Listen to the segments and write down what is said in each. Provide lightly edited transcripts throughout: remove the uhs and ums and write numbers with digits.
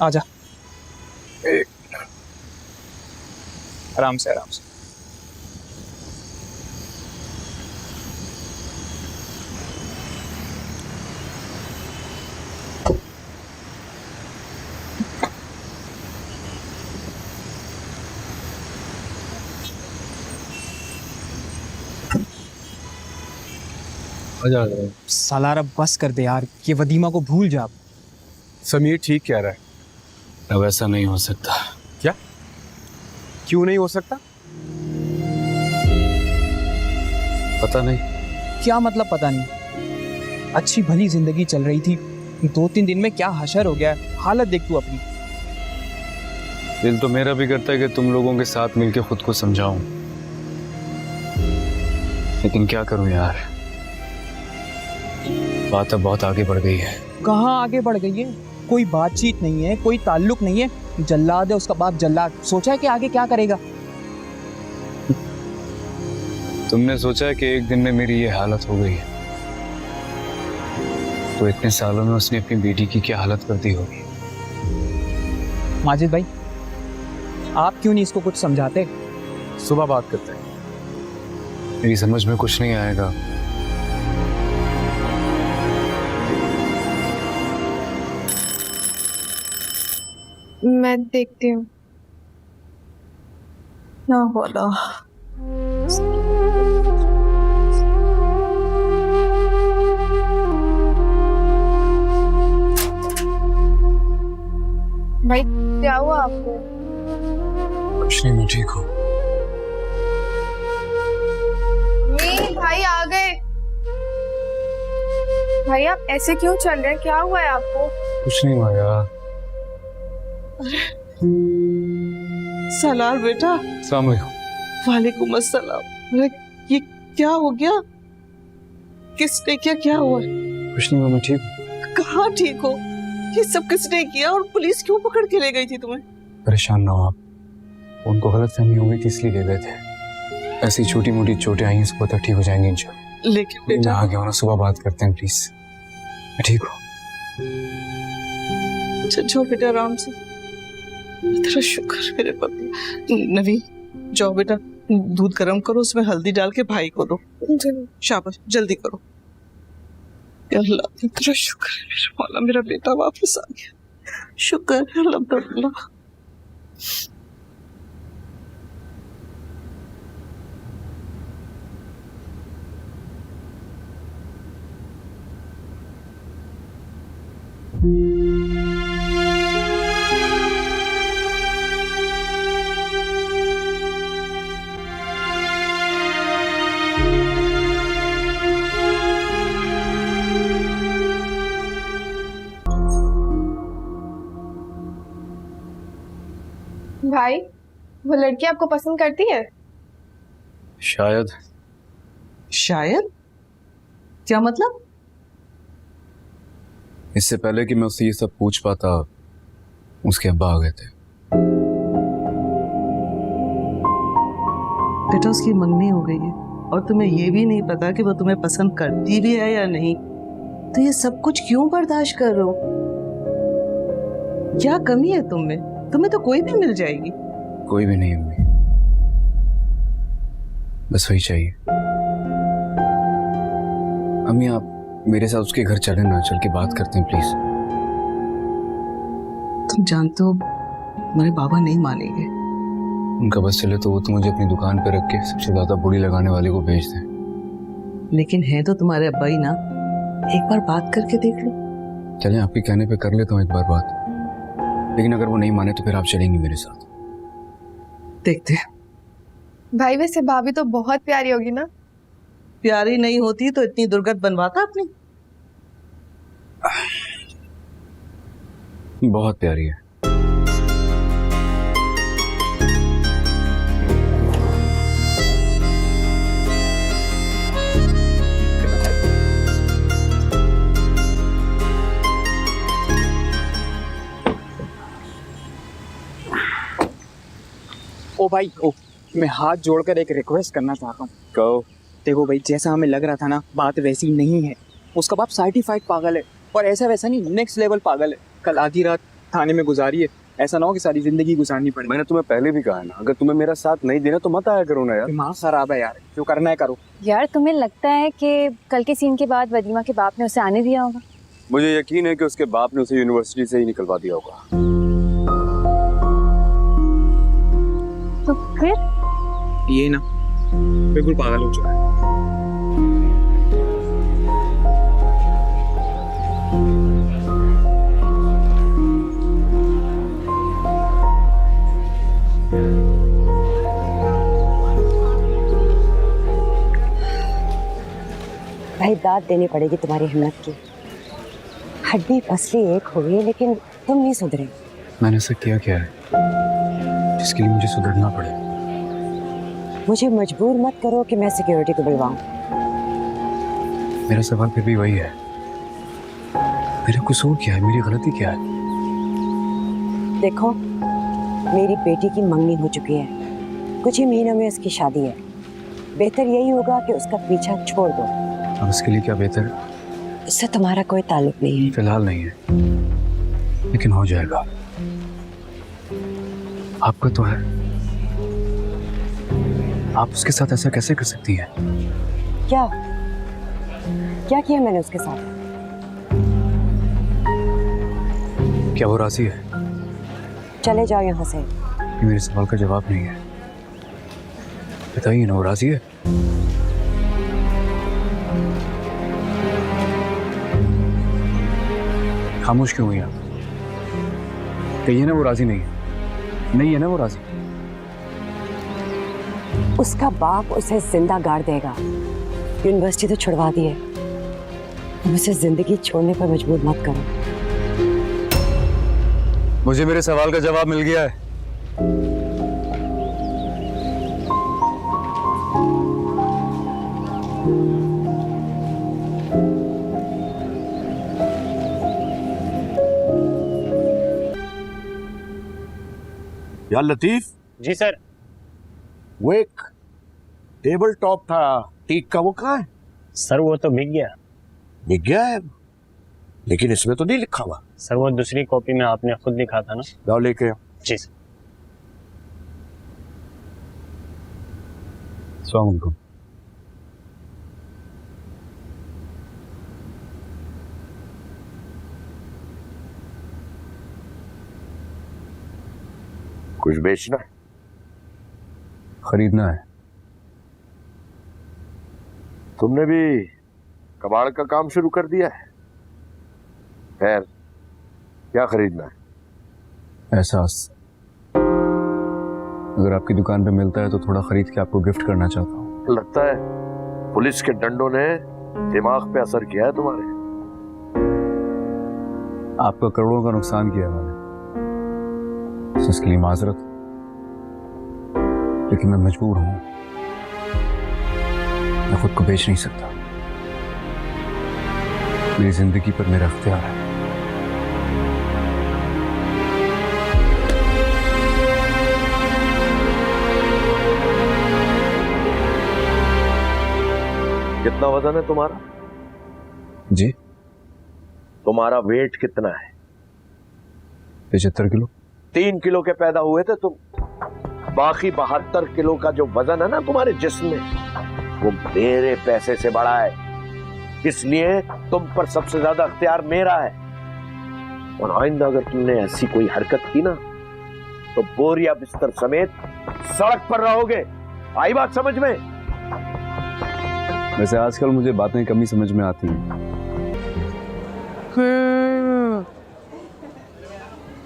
आजा। आराम से आराम से। साला अब बस कर दे यार, ये वदीमा को भूल जा। समीर ठीक कह रहा है। अब ऐसा नहीं हो सकता। क्या? क्यों नहीं हो सकता? पता नहीं। क्या मतलब पता नहीं? अच्छी भली जिंदगी चल रही थी, 2-3 दिन में क्या हशर हो गया। हालत देख तू अपनी। दिल तो मेरा भी करता है कि तुम लोगों के साथ मिलकर खुद को समझाऊं, लेकिन क्या करूं यार, बात अब बहुत आगे बढ़ गई है। कहाँ आगे बढ़ गई है? कोई बातचीत नहीं है, कोई ताल्लुक नहीं है। जल्लाद है उसका बाप जल्लाद। सोचा है कि आगे क्या करेगा? तुमने सोचा है कि एक दिन में मेरी ये हालत हो गई है, तो इतने सालों में उसने अपनी बेटी की क्या हालत कर दी होगी। माजिद भाई, आप क्यों नहीं इसको कुछ समझाते? सुबह बात करते हैं। मेरी समझ में कुछ नहीं आएगा। मैं देखती हूँ। ना बोला। भाई क्या हुआ आपको? कुछ नहीं, मैं ठीक हूँ। भाई आ गए। भाई आप ऐसे क्यों चल रहे हैं? क्या हुआ है आपको? कुछ नहीं हुआ यार। सलार बेटा। अस्सलाम वालेकुम। वालेकुम अस्सलाम। अरे ये क्या हो गया? किसने किया? क्या हुआ? कुछ नहीं हुआ, मैं ठीक हूँ। कहाँ ठीक हो? ये सब किसने किया और पुलिस क्यों पकड़ के ले गई थी तुम्हें? परेशान ना हो आप, उनको गलतफहमी हो गई थी इसलिए ले गए थे। ऐसी छोटी मोटी चोटें आई हैं, सुबह तक ठीक हो जाएंगी इंशाल्लाह। लेकिन बेटा आ गया, सुबह बात करते हैं प्लीज। मैं ठीक हूँ। जाओ बेटा आराम से। तेरा शुक्र मेरे पति। नवीन जाओ बेटा, दूध गर्म करो, उसमें हल्दी डाल के भाई को दो। शाबाश, जल्दी करो। या अल्लाह तेरा शुक्र है मेरे मौला, मेरा बेटा वापस आ गया। शुक्र है अल्लाह। भाई वो लड़की आपको पसंद करती है? शायद। शायद? क्या मतलब? इससे पहले कि मैं उससे ये सब पूछ पाता, उसके अब्बा आ गए थे। बेटा उसकी मंगनी हो गई है और तुम्हें ये भी नहीं पता कि वो तुम्हें पसंद करती भी है या नहीं, तो ये सब कुछ क्यों बर्दाश्त कर रहे हो? क्या कमी है तुम में? तुम्हें तो कोई भी मिल जाएगी। कोई भी नहीं अम्मी, बस वही चाहिए। अम्मी आप मेरे साथ उसके घर चले ना, चल के बात करते हैं प्लीज। तुम जानते हो तुम्हारे बाबा नहीं मानेंगे। उनका बस चले तो वो तो मुझे अपनी दुकान पे रख के सबसे ज्यादा बुरी लगाने वाले को भेज दें। लेकिन है तो तुम्हारे अब्बा ही ना, एक बार बात करके देख लो। चलें, आपके कहने पे कर लेता हूँ एक बार बात, लेकिन अगर वो नहीं माने तो फिर आप चलेंगी मेरे साथ? देखते हैं। भाई वैसे भाभी तो बहुत प्यारी होगी ना? प्यारी नहीं होती तो इतनी दुर्गत बनवाता अपनी। बहुत प्यारी है। ओ भाई ओ, मैं हाथ जोड़कर एक रिक्वेस्ट करना चाहता हूँ। कहो। देखो भाई, जैसा हमें लग रहा था ना, बात वैसी नहीं है। उसका बाप सर्टिफाइड पागल है, और ऐसा वैसा नहीं, नेक्स्ट लेवल पागल है। कल आधी रात थाने में गुजारी है, ऐसा ना हो कि सारी जिंदगी गुजारनी पड़े। मैंने तुम्हें पहले भी कहा है ना, अगर तुम्हें मेरा साथ नहीं देना तो मत आया करो ना यार। दिमाग खराब है यार, जो करना है करो। यार तुम्हें लगता है कि कल के सीन के बाद वदीमा के बाप ने उसे आने दिया होगा? मुझे यकीन है कि उसके बाप ने उसे यूनिवर्सिटी से ही निकलवा दिया होगा। तो फिर ये ना बिल्कुल पागल हो चुका है। भाई दाद देनी पड़ेगी तुम्हारी हिम्मत की। हड्डी पसली एक हो गई लेकिन तुम नहीं सुधरे। मैंने ऐसा क्या है जिसके लिए मुझे सुधरना पड़े? मुझे मजबूर मत करो कि मैं सिक्योरिटी को बुलवाऊं। मेरा सवाल फिर भी वही है, मेरा कसूर क्या है, मेरी गलती क्या है? देखो, मेरी बेटी की मंगनी हो चुकी है, कुछ ही महीनों में उसकी शादी है। बेहतर यही होगा कि उसका पीछा छोड़ दो। अब इसके लिए क्या बेहतर? इससे तुम्हारा कोई ताल्लुक नहीं है। फिलहाल नहीं है, लेकिन हो जाएगा। आपका तो है। आप उसके साथ ऐसा कैसे कर सकती हैं? क्या क्या किया मैंने उसके साथ? क्या वो राजी है? चले जाओ यहाँ से। ये मेरे सवाल का जवाब नहीं है। बताइए ना, वो राजी है? खामोश क्यों हुई आप? कहिए ना वो राजी नहीं है। नहीं है ना वो राजी? उसका बाप उसे जिंदा गाड़ देगा। यूनिवर्सिटी तो छुड़वा दी है, तुम उसे जिंदगी छोड़ने पर मजबूर मत करो। मुझे मेरे सवाल का जवाब मिल गया है। यार लतीफ। जी सर। वो एक टेबल टॉप था टीक का, वो कहाँ है? सर वो तो बिक गया। बिक गया है, लेकिन इसमें तो नहीं लिखा हुआ। सर वो दूसरी कॉपी में आपने खुद लिखा था ना। लाओ लेके। जी सर। अस्सलाम वालेकुम। कुछ बेचना है? खरीदना है। तुमने भी कबाड़ का काम शुरू कर दिया है? खैर, क्या खरीदना है? एहसास। अगर आपकी दुकान पे मिलता है तो थोड़ा खरीद के आपको गिफ्ट करना चाहता हूँ। लगता है पुलिस के डंडों ने दिमाग पे असर किया है तुम्हारे। आपका करोड़ों का नुकसान किया मैंने, इसके लिए माजरत, लेकिन मैं मजबूर हूं। मैं खुद को बेच नहीं सकता। मेरी जिंदगी पर मेरा अख्तियार है। कितना वजन है तुम्हारा? जी? तुम्हारा वेट कितना है? 75 किलो। 3 किलो के पैदा हुए थे तुम। बाकी 72 किलो का जो वजन है ना तुम्हारे जिस्म में, वो मेरे पैसे से बड़ा है। इसलिए तुम पर सबसे ज्यादा अख्तियार मेरा है। और आइंदा अगर तुमने ऐसी कोई हरकत की ना, तो बोरिया बिस्तर समेत सड़क पर रहोगे। आई बात समझ में? वैसे आजकल मुझे बातें कम ही समझ में आती हैं।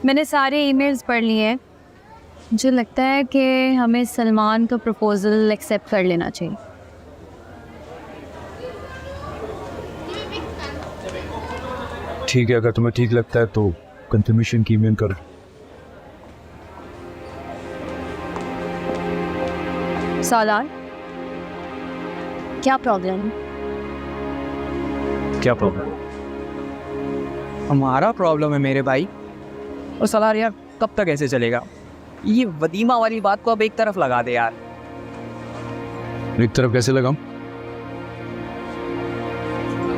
मैंने सारे ईमेल्स पढ़ लिए हैं। मुझे लगता है कि हमें सलमान का प्रपोजल एक्सेप्ट कर लेना चाहिए। ठीक है, अगर तुम्हें ठीक लगता है तो कंफर्मेशन की ईमेल करो। सालार, क्या प्रॉब्लम है? क्या प्रॉब्लम? हमारा प्रॉब्लम है मेरे भाई। और सलार यार, कब तक ऐसे चलेगा? ये वदीमा वाली बात को अब एक तरफ लगा दे यार। एक तरफ कैसे लगाऊं?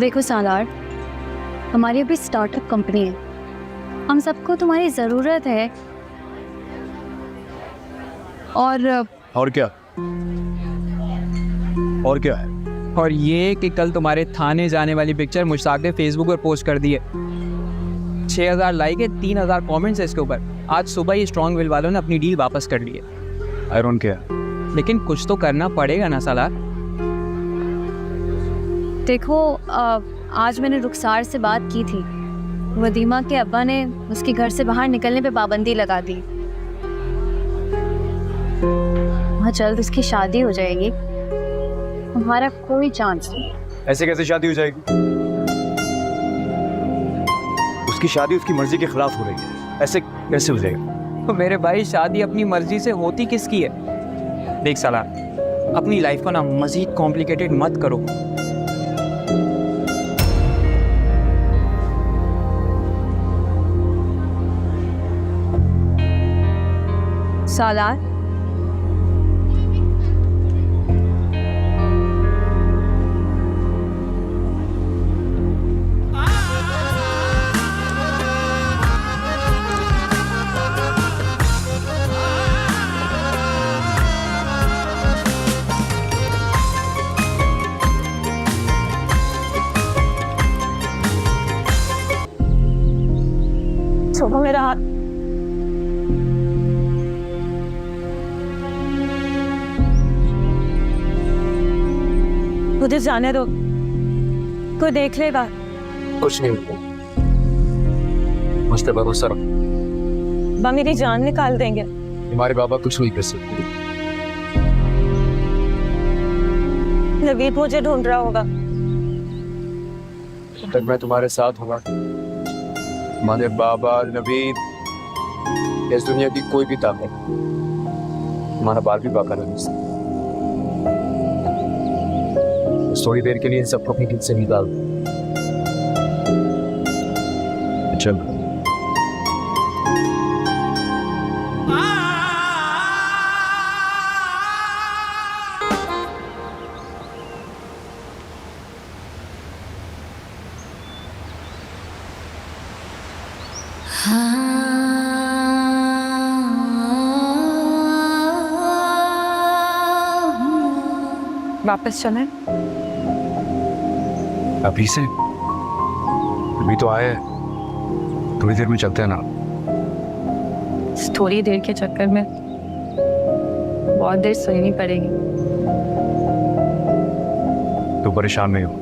देखो सालार, हमारी अभी स्टार्टअप कंपनी है। हम सबको तुम्हारी ज़रूरत है। और क्या? और क्या है? और ये कि कल तुम्हारे थाने जाने वाली पिक्चर मुश्ताक ने फेसबुक पर पोस्ट कर दी है। 6000 लाइक है, 3000 कमेंट्स है इसके ऊपर। आज सुबह ही स्ट्रॉन्ग विल वालों ने अपनी डील वापस कर ली है। I don't care. लेकिन कुछ तो करना पड़ेगा ना सालार। देखो आज मैंने रुखसार से बात की थी। वदीमा के अब्बा ने उसके घर से बाहर निकलने पे पाबंदी लगा दी। वहाँ जल्द उसकी शादी हो जाएगी। हमारा कोई चांस नहीं। ऐसे कैसे शादी हो जाएगी? उसकी शादी उसकी मर्जी के खिलाफ हो रही है, ऐसे कैसे हो जाएगा? तो मेरे भाई शादी अपनी मर्जी से होती किसकी है? देख सालार, अपनी लाइफ को ना मजीद कॉम्प्लिकेटेड मत करो। सालार छोड़ो मेरा हाथ। मुझे जाने दो, कोई देख लेगा। कुछ नहीं होता, मुझ पे भरोसा रखो। बा मेरी जान निकाल देंगे। हमारे बाबा कुछ नहीं कर सकते। नवीद मुझे ढूंढ रहा होगा। जब तक मैं तुम्हारे साथ होगा, हमारे बाबा, नवीद, इस दुनिया की कोई भी ताकत हमारा बाल भी बाका नहीं सकती। थोड़ी देर के लिए इन सबको अपनी दिल से निकाल दो। चल वापस चलें? अभी से? अभी तो आए, थोड़ी देर में चलते हैं ना। थोड़ी देर के चक्कर में बहुत देर सुननी पड़ेगी। तो परेशान नहीं हो,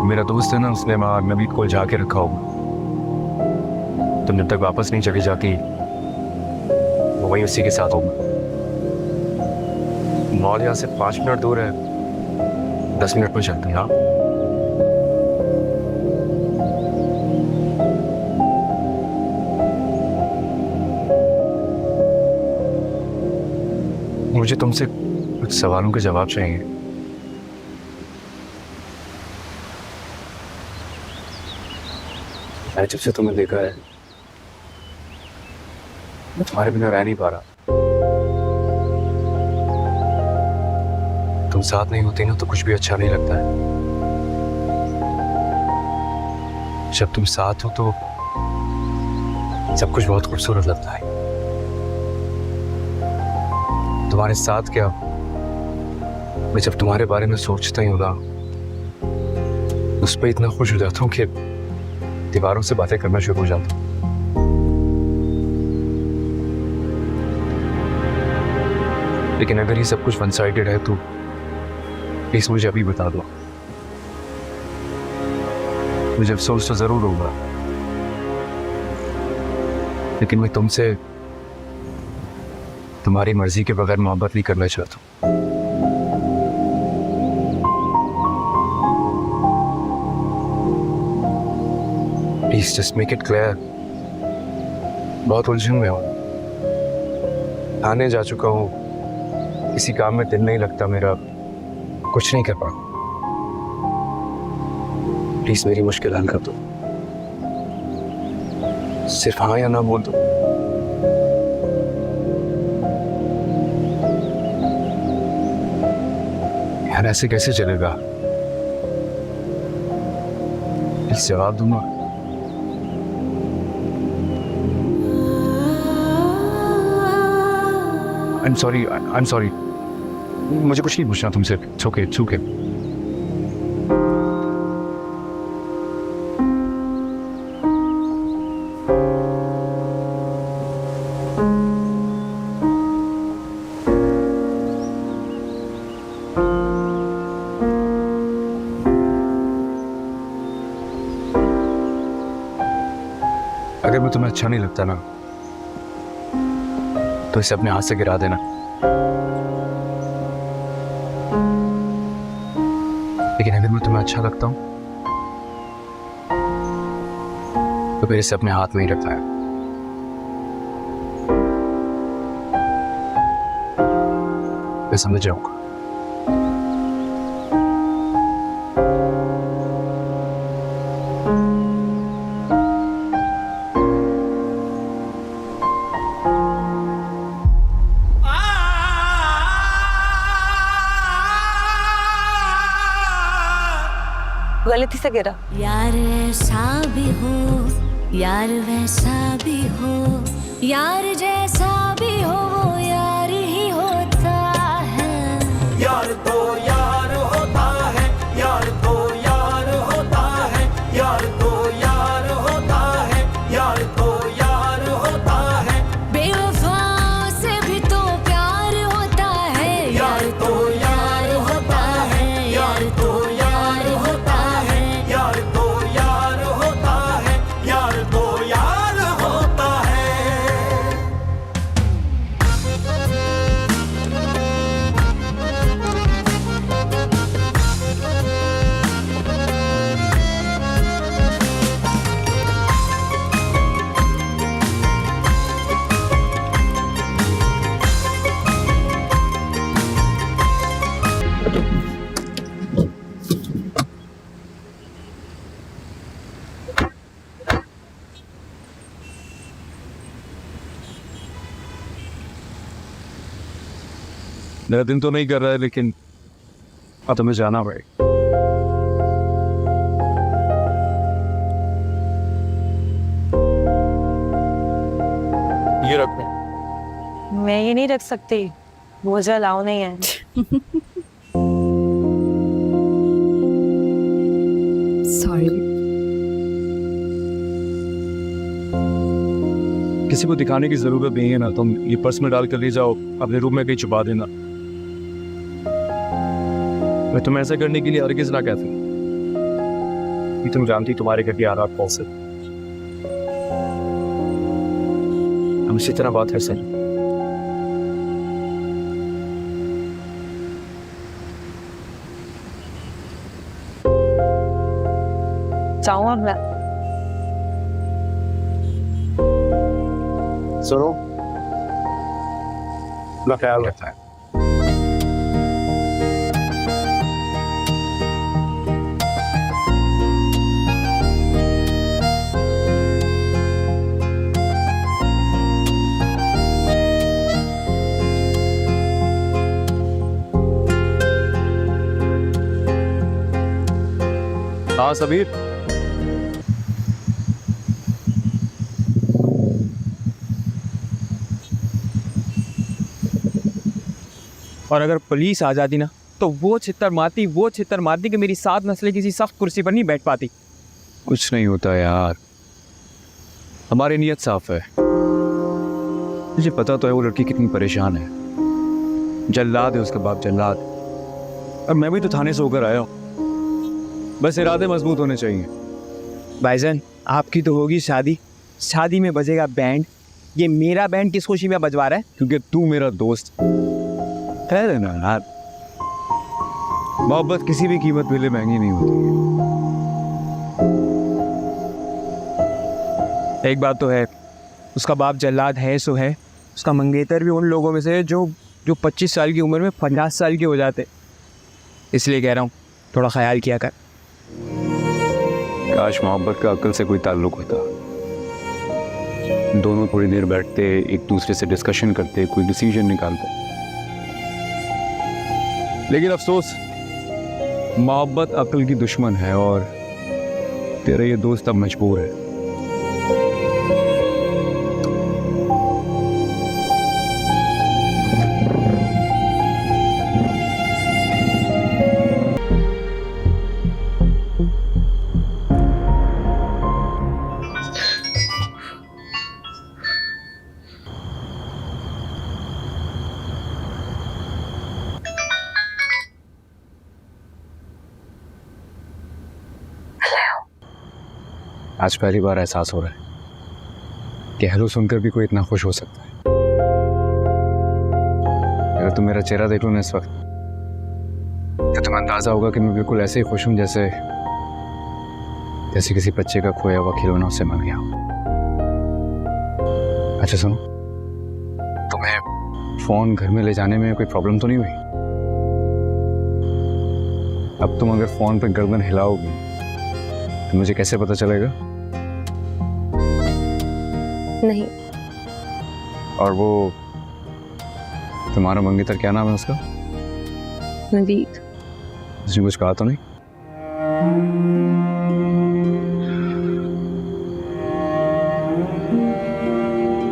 मेरा दोस्त है ना, उसने वहाँ नवीद को जाके रखा होगा। तुम जब तक वापस नहीं चली जाती वो वहीं उसी के साथ होगा। मॉल यहाँ से 5 मिनट दूर है, 10 मिनट में चलते हैं। हाँ मुझे तुमसे कुछ सवालों के जवाब चाहिए। मैं जब से तुम्हें देखा है, मैं तुम्हारे बिना रह नहीं पा रहा। तुम साथ नहीं होती ना तो कुछ भी अच्छा नहीं लगता है। जब तुम साथ हो तो सब कुछ बहुत खूबसूरत लगता है। तुम्हारे साथ क्या, मैं जब तुम्हारे बारे में सोचता ही हूँ ना, उस पर इतना खुश हो जाता हूँ कि दीवारों से बातें करना शुरू हो जाता हूँ। लेकिन अगर ये सब कुछ वन साइडेड है तो प्लीज मुझे अभी बता दो। मुझे अफसोस तो जरूर होगा, लेकिन मैं तुमसे तुम्हारी मर्जी के बगैर मोहब्बत नहीं करना चाहता हूँ। Please just make it clear. बहुत उलझन में हूँ, थाने जा चुका हूँ, किसी काम में दिल नहीं लगता मेरा, कुछ नहीं कर पा। प्लीज मेरी मुश्किल हल कर दो, सिर्फ हाँ या ना बोल दो। यार ऐसे कैसे चलेगा? प्लीज जवाब दूंगा। I'm sorry. मुझे कुछ नहीं पूछना तुमसे. It's okay. अगर मैं तुम्हें अच्छा नहीं लगता ना तो इसे अपने हाथ से गिरा देना. लेकिन अगर मैं तुम्हें अच्छा लगता हूं तो फिर इसे अपने हाथ में ही रखना है. मैं समझ जाऊंगा. गलती से गिरा. यार ऐसा भी हो, यार वैसा भी हो, यार जैसा भी हो वो यार ही होता है. यार तो यार होता है, यार तो यार होता है, यार तो यार होता है, यार तो यार होता है. बेवफा से भी तो प्यार होता है. यार तो यार होता है, यार तो यार होता है, यार तो यार होता है, यार तो यार होता है. मेरा दिन तो नहीं कर रहा है लेकिन अब तुम्हें जाना पड़ेगा. ये रखो. मैं ये नहीं रख सकती, मुझे अलाउ नहीं है. सॉरी. किसी को दिखाने की जरूरत नहीं है ना. तुम ये पर्स में डाल कर ले जाओ, अपने रूम में कहीं छुपा देना. मैं तुम्हें ऐसा करने के लिए हरगिज़ ना कहती कि तुम जानती तुम्हारे घर की हालात कौन से. हम इसी तरह बात है सर. जाऊँ अब मैं. सुनो, अपना ख्याल रखता है. हाँ सबीर. और अगर पुलिस आ जाती ना तो वो छित्तर मारती कि मेरी 7 नस्लें किसी सख्त कुर्सी पर नहीं बैठ पाती. कुछ नहीं होता यार, हमारी नीयत साफ है. मुझे पता तो है वो लड़की कितनी परेशान है. जल्लाद है उसका बाप, जल्लाद. और मैं भी तो थाने से होकर आया हूँ. बस इरादे मजबूत होने चाहिए. भाईजान आपकी तो होगी शादी, शादी में बजेगा बैंड. ये मेरा बैंड किस खुशी में बजवा रहा है? क्योंकि तू मेरा दोस्त है ना यार. मोहब्बत किसी भी कीमत पे महंगी नहीं होती. एक बात तो है, उसका बाप जल्लाद है सो है. उसका मंगेतर भी उन लोगों में से है जो 25 साल की उम्र में 50 साल के हो जाते. इसलिए कह रहा हूँ थोड़ा ख्याल किया कर. काश मोहब्बत का अक्ल से कोई ताल्लुक होता. दोनों थोड़ी देर बैठते, एक दूसरे से डिस्कशन करते, कोई डिसीजन निकालते. लेकिन अफसोस मोहब्बत अक्ल की दुश्मन है और तेरा ये दोस्त अब मजबूर है. आज पहली बार एहसास हो रहा है कि हेलो सुनकर भी कोई इतना खुश हो सकता है। अगर तुम मेरा चेहरा देख लो ना इस वक्त, तो तुम्हें अंदाजा होगा कि मैं बिल्कुल ऐसे ही खुश हूं जैसे किसी बच्चे का खोया हुआ खिलौना उससे मिल गया हो। अच्छा सुनो, तुम्हें फोन घर में ले जाने में कोई प्रॉब्लम तो नहीं हुई? अब तुम अगर फोन पर गर्दन हिलाओगी तो मुझे कैसे पता चलेगा? नहीं। और वो तुम्हारा मंगेतर क्या नाम है उसका? नवीद। उसने कुछ कहा तो नहीं?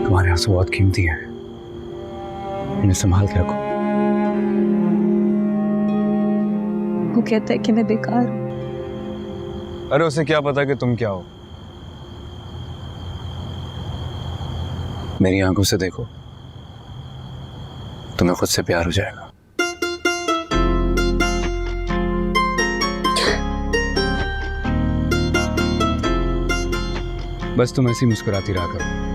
तुम्हारे आंसू बहुत कीमती हैं, इन्हें संभाल के रखो। वो कहता है कि मैं बेकार हूँ। अरे उसे क्या पता कि तुम क्या हो? मेरी आंखों से देखो, तुम्हें खुद से प्यार हो जाएगा। बस तुम ऐसी मुस्कुराती रहा करो।